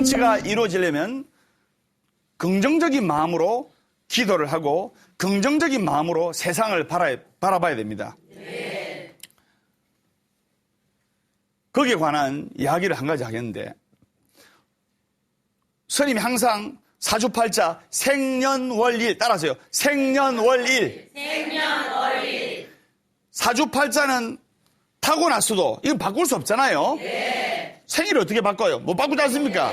성취가 이루어지려면 긍정적인 마음으로 기도를 하고 긍정적인 마음으로 세상을 바라봐야 됩니다. 거기에 관한 이야기를 한 가지 하겠는데, 스님이 항상 사주팔자 생년월일 따라서요. 생년월일. 사주팔자는 타고났어도 이건 바꿀 수 없잖아요. 생일을 어떻게 바꿔요? 못 바꾸지 않습니까?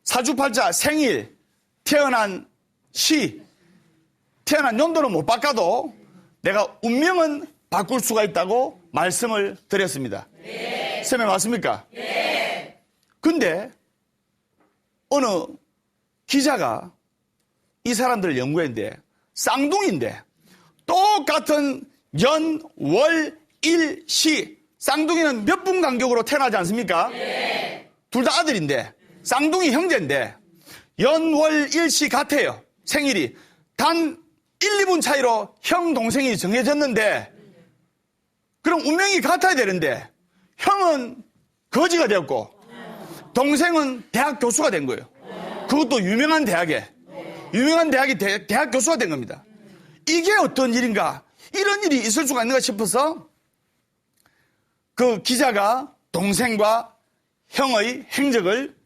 사주팔자 생일, 태어난 시, 태어난 연도는 못 바꿔도 내가 운명은 바꿀 수가 있다고 말씀을 드렸습니다. 쌤에 맞습니까? 근데 어느 기자가 이 사람들을 연구했는데 쌍둥이인데 똑같은 연, 월, 일, 시, 쌍둥이는 몇 분 간격으로 태어나지 않습니까? 둘 다 아들인데 쌍둥이 형제인데 연, 월, 일, 시 같아요. 생일이. 단 1, 2분 차이로 형, 동생이 정해졌는데 그럼 운명이 같아야 되는데 형은 거지가 되었고 동생은 대학 교수가 된 거예요. 그것도 유명한 대학에. 유명한 대학이 대학 교수가 된 겁니다. 이게 어떤 일인가? 이런 일이 있을 수가 있는가 싶어서 그 기자가 동생과 형의 행적을,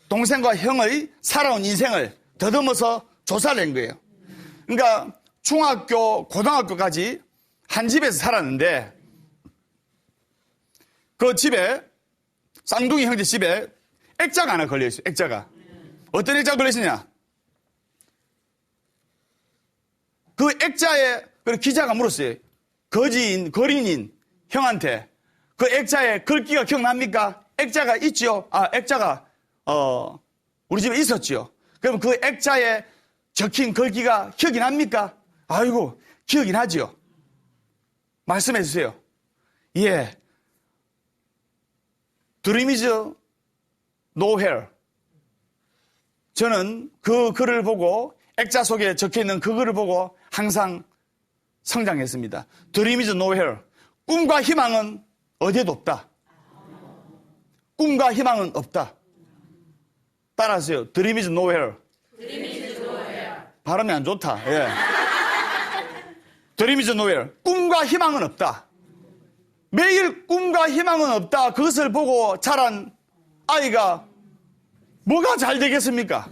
동생과 형의 살아온 인생을 더듬어서 조사를 한 거예요. 그러니까 중학교, 고등학교까지 한 집에서 살았는데 그 집에, 쌍둥이 형제 집에 액자가 하나 걸려있어요. 액자가. 어떤 액자가 걸려있느냐? 그 액자에, 그 기자가 물었어요. 거린인 형한테 그 액자에 글귀가 기억납니까? 액자가 있죠? 아, 액자가, 우리 집에 있었죠. 그럼 그 액자에 적힌 글귀가 기억이 납니까? 아이고, 기억이 나죠. 말씀해 주세요. 예. Dream is no hair. 저는 그 글을 보고, 액자 속에 적혀 있는 그 글을 보고 항상 성장했습니다. Dream is no hair. 꿈과 희망은 어디에도 없다. 꿈과 희망은 없다. 따라하세요. Dream is no hair. 발음이 안 좋다. 예. Dream is no hair. 꿈과 희망은 없다. 매일 꿈과 희망은 없다. 그것을 보고 자란 아이가 뭐가 잘 되겠습니까?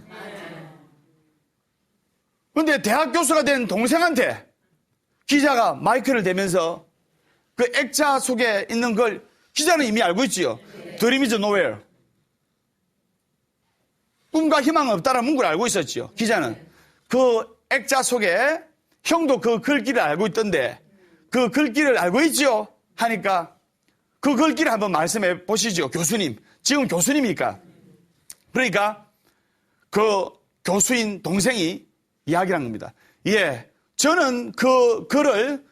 그런데 대학 교수가 된 동생한테 기자가 마이크를 대면서 그 액자 속에 있는 걸 기자는 이미 알고 있지요. Dream is nowhere. 꿈과 희망은 없다는 문구를 알고 있었지요. 기자는. 그 액자 속에 형도 그 글귀를 알고 있던데 그 글귀를 알고 있지요? 하니까 그 글귀를 한번 말씀해 보시죠. 교수님. 지금 교수님이니까. 그러니까 그 교수인 동생이 이야기를 한 겁니다. 예, 저는 그 글을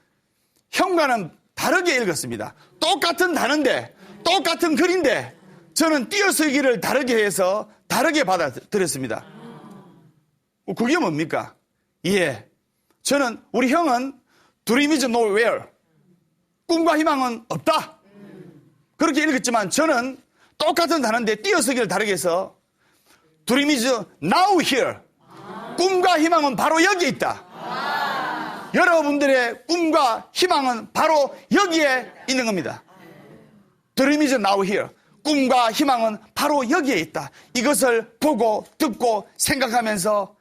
형과는 다르게 읽었습니다. 똑같은 단어인데, 똑같은 글인데 저는 띄어쓰기를 다르게 해서 다르게 받아들였습니다. 그게 뭡니까? 예, 저는 우리 형은 Dream is nowhere. 꿈과 희망은 없다. 그렇게 읽었지만 저는 똑같은 단어인데 띄어쓰기를 다르게 해서 Dream is now here. 꿈과 희망은 바로 여기에 있다. 여러분들의 꿈과 희망은 바로 여기에 있는 겁니다. Dream is now here. 꿈과 희망은 바로 여기에 있다. 이것을 보고 듣고 생각하면서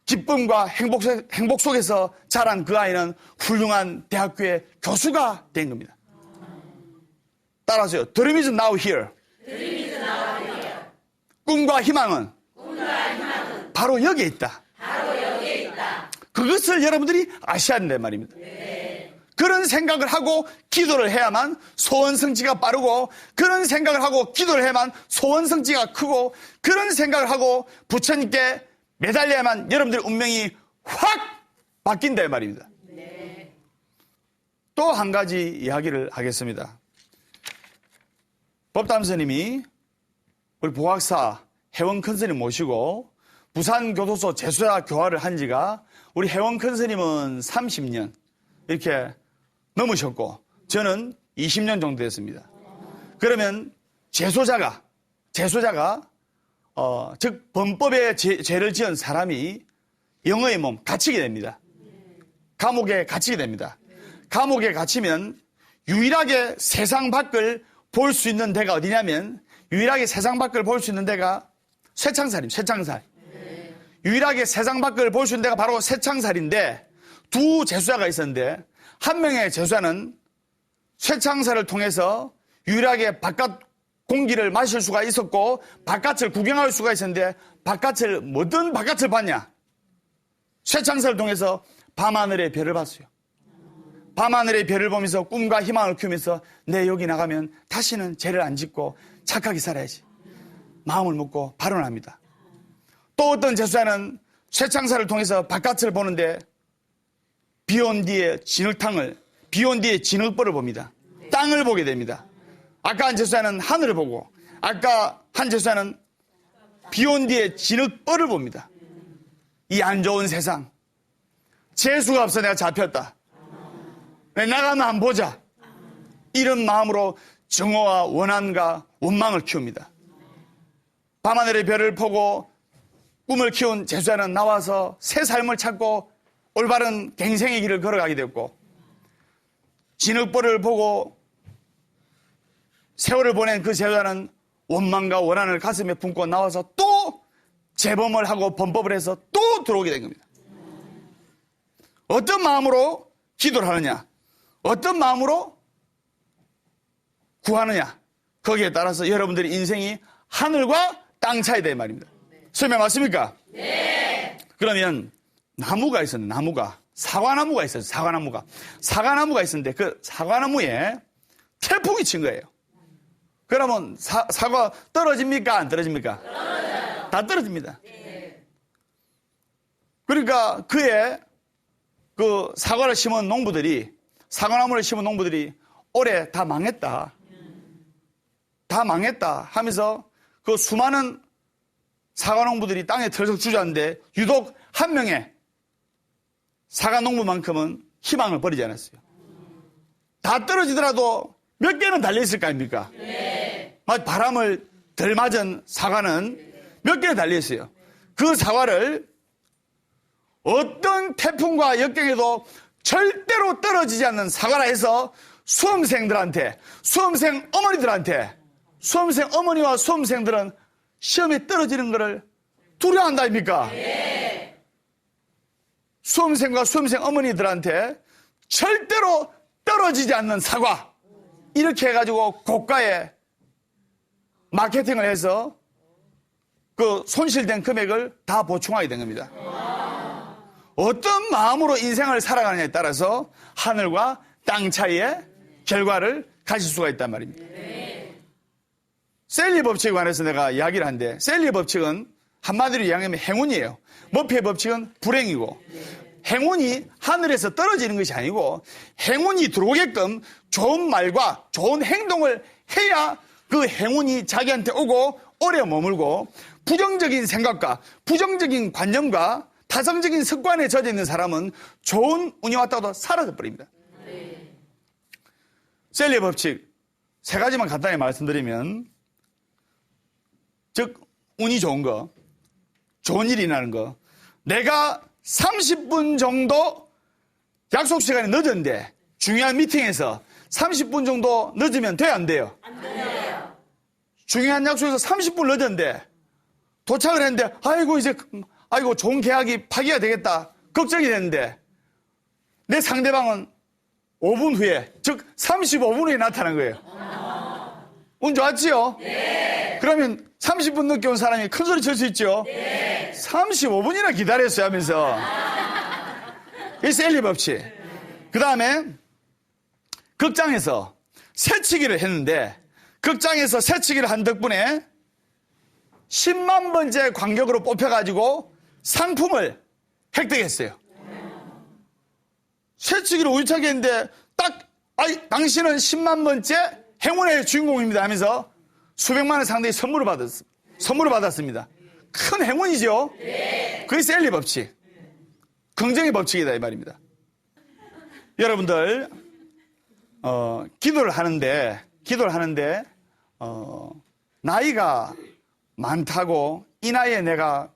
기쁨과 행복 속에서 자란 그 아이는 훌륭한 대학교의 교수가 된 겁니다. 따라하세요. Dream is now here. 꿈과 희망은 바로 여기에 있다. 그것을 여러분들이 아셔야 된단 말입니다. 그런 생각을 하고 기도를 해야만 소원 성취가 빠르고, 그런 생각을 하고 기도를 해야만 소원 성취가 크고, 그런 생각을 하고 부처님께 매달려야만 여러분들의 운명이 확 바뀐다 이 말입니다. 또 한 가지 이야기를 하겠습니다. 법담 스님이 우리 보학사 해원 큰 스님 모시고 부산교도소 재수자 교화를 한 지가 우리 해원 큰 스님은 30년 이렇게 넘으셨고 저는 20년 정도 됐습니다. 그러면 재소자가 재소자가 즉 범법에 죄를 지은 사람이 영어의 몸 갇히게 됩니다. 감옥에 갇히게 됩니다. 감옥에 갇히면 유일하게 세상 밖을 볼 수 있는 데가 어디냐면 유일하게 세상 밖을 볼 수 있는 데가 쇠창살입니다. 쇠창살. 유일하게 세상 밖을 볼 수 있는 데가 바로 쇠창살인데 두 재수자가 있었는데 한 명의 재수자는 쇠창살을 통해서 유일하게 바깥 공기를 마실 수가 있었고 바깥을 구경할 수가 있었는데 뭐든 바깥을 봤냐? 쇠창살을 통해서 밤하늘의 별을 봤어요. 밤하늘의 별을 보면서 꿈과 희망을 키우면서 내 여기 나가면 다시는 죄를 안 짓고 착하게 살아야지. 마음을 먹고 발언합니다. 또 어떤 재수자는 쇠창살을 통해서 바깥을 보는데 비온 뒤에 진흙벌을 봅니다. 땅을 보게 됩니다. 아까 한 재수자는 하늘을 보고 아까 한 재수자는 비온 뒤에 진흙벌을 봅니다. 이 안 좋은 세상. 재수가 없어 내가 잡혔다. 나가면 안 보자. 이런 마음으로 증오와 원한과 원망을 키웁니다. 밤하늘의 별을 보고 꿈을 키운 재수자는 나와서 새 삶을 찾고 올바른 갱생의 길을 걸어가게 됐고 진흙벌을 보고 세월을 보낸 그 재수자는 원망과 원한을 가슴에 품고 나와서 또 재범을 하고 범법을 해서 또 들어오게 된 겁니다. 어떤 마음으로 기도를 하느냐, 어떤 마음으로 구하느냐, 거기에 따라서 여러분들의 인생이 하늘과 땅 차이 된 말입니다. 설명 맞습니까? 네. 그러면 나무가 있었는데 사과나무가 있었어요. 사과나무가 있었는데 그 사과나무에 태풍이 친 거예요. 그러면 사과 떨어집니까? 안 떨어집니까? 떨어져요. 다 떨어집니다. 네. 그러니까 그 사과나무를 심은 농부들이 올해 다 망했다 하면서 그 수많은 사과농부들이 땅에 털썩 주저앉는데 유독 한 명의 사과농부만큼은 희망을 버리지 않았어요. 다 떨어지더라도 몇 개는 달려있을 거 아닙니까? 네. 바람을 덜 맞은 사과는 몇 개는 달려있어요. 그 사과를 어떤 태풍과 역경에도 절대로 떨어지지 않는 사과라 해서 수험생 어머니와 수험생들은 시험에 떨어지는 것을 두려워한다 아닙니까? 네. 수험생과 수험생 어머니들한테 절대로 떨어지지 않는 사과 이렇게 해가지고 고가의 마케팅을 해서 그 손실된 금액을 다 보충하게 된 겁니다. 어떤 마음으로 인생을 살아가느냐에 따라서 하늘과 땅 차이의 결과를 가질 수가 있단 말입니다. 셀리 법칙에 관해서 내가 이야기를 하는데 셀리 법칙은 한마디로 이야기하면 행운이에요. 머피의 법칙은 불행이고 행운이 하늘에서 떨어지는 것이 아니고 행운이 들어오게끔 좋은 말과 좋은 행동을 해야 그 행운이 자기한테 오고 오래 머물고 부정적인 생각과 부정적인 관념과 타성적인 습관에 젖어 있는 사람은 좋은 운이 왔다고도 사라져 버립니다. 셀리의 법칙 세 가지만 간단히 말씀드리면 즉 운이 좋은 거, 좋은 일이 나는 거, 내가 30분 정도 약속 시간이 늦었는데 중요한 미팅에서 30분 정도 늦으면 돼요, 안 돼요? 안 돼요. 중요한 약속에서 30분 늦었는데 도착을 했는데 아이고 좋은 계약이 파기가 되겠다 걱정이 됐는데 내 상대방은 5분 후에 즉 35분 후에 나타난 거예요. 운 좋았지요? 네. 그러면 30분 늦게 온 사람이 큰 소리 칠 수 있죠? 네. 35분이나 기다렸어요 하면서 이 셀리 법칙. 그 다음에 극장에서 새치기를 했는데 극장에서 새치기를 한 덕분에 10만 번째 관객으로 뽑혀가지고 상품을 획득했어요. 새치기를 우유차게 했는데 당신은 10만 번째 행운의 주인공입니다 하면서 수백만 원 상당의 선물을 받았습니다. 큰 행운이죠? 그게 셀리 법칙. 긍정의 법칙이다 이 말입니다. 여러분들 기도를 하는데 나이가 많다고 이 나이에 내가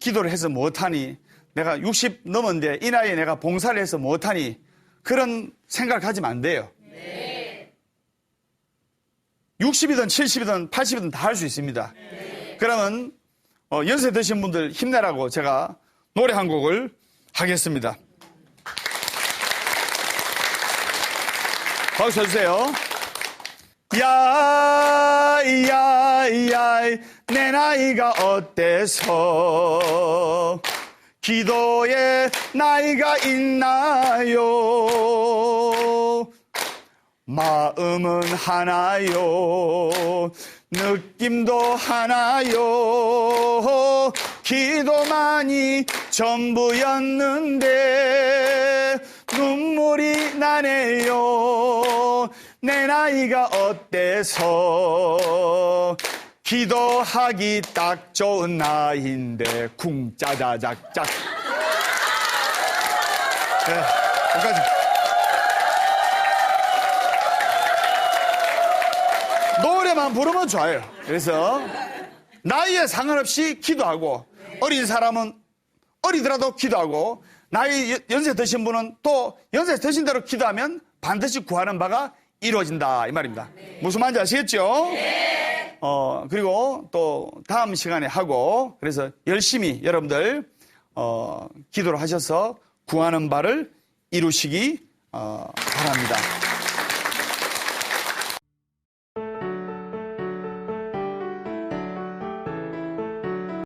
기도를 해서 못하니, 내가 60 넘었는데 이 나이에 내가 봉사를 해서 못하니, 그런 생각을 가지면 안 돼요. 60이든 70이든 80이든 다 할 수 있습니다. 그러면 연세 드신 분들 힘내라고 제가 노래 한 곡을 하겠습니다. 박수 쳐주세요. 야야야 내 나이가 어때서 기도에 나이가 있나요? 마음은 하나요, 느낌도 하나요, 기도만이 전부였는데 눈물이 나네요. 내 나이가 어때서 기도하기 딱 좋은 나이인데 쿵짜자작짝. 네, 여기까지. 노래만 부르면 좋아요. 그래서 나이에 상관없이 기도하고, 어린 사람은 어리더라도 기도하고, 나이 연세 드신 분은 또 연세 드신 대로 기도하면 반드시 구하는 바가 이루어진다 이 말입니다. 무슨 말인지 아시겠죠? 그리고 또 다음 시간에 하고, 그래서 열심히 여러분들 기도를 하셔서 구하는 바를 이루시기 바랍니다.